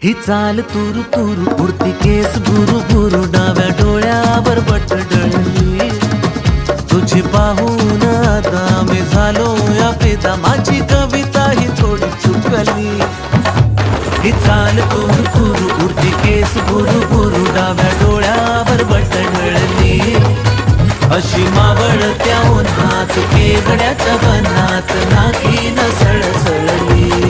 ही चाल तुरु तुरु उडती केस बुरु बुरु डाव्या डोळ्यावर बटडळली तुझी पाहून आता मी झालो या फिदा माझी कविता ही थोडी चुकली ही चाल तुरु तुरु उडती केस बुरु बुरु डाव्या डोळ्यावर बटडळली अशी मावळत्या उन्हात केवड्याच्या बनात नाकी न सळसळली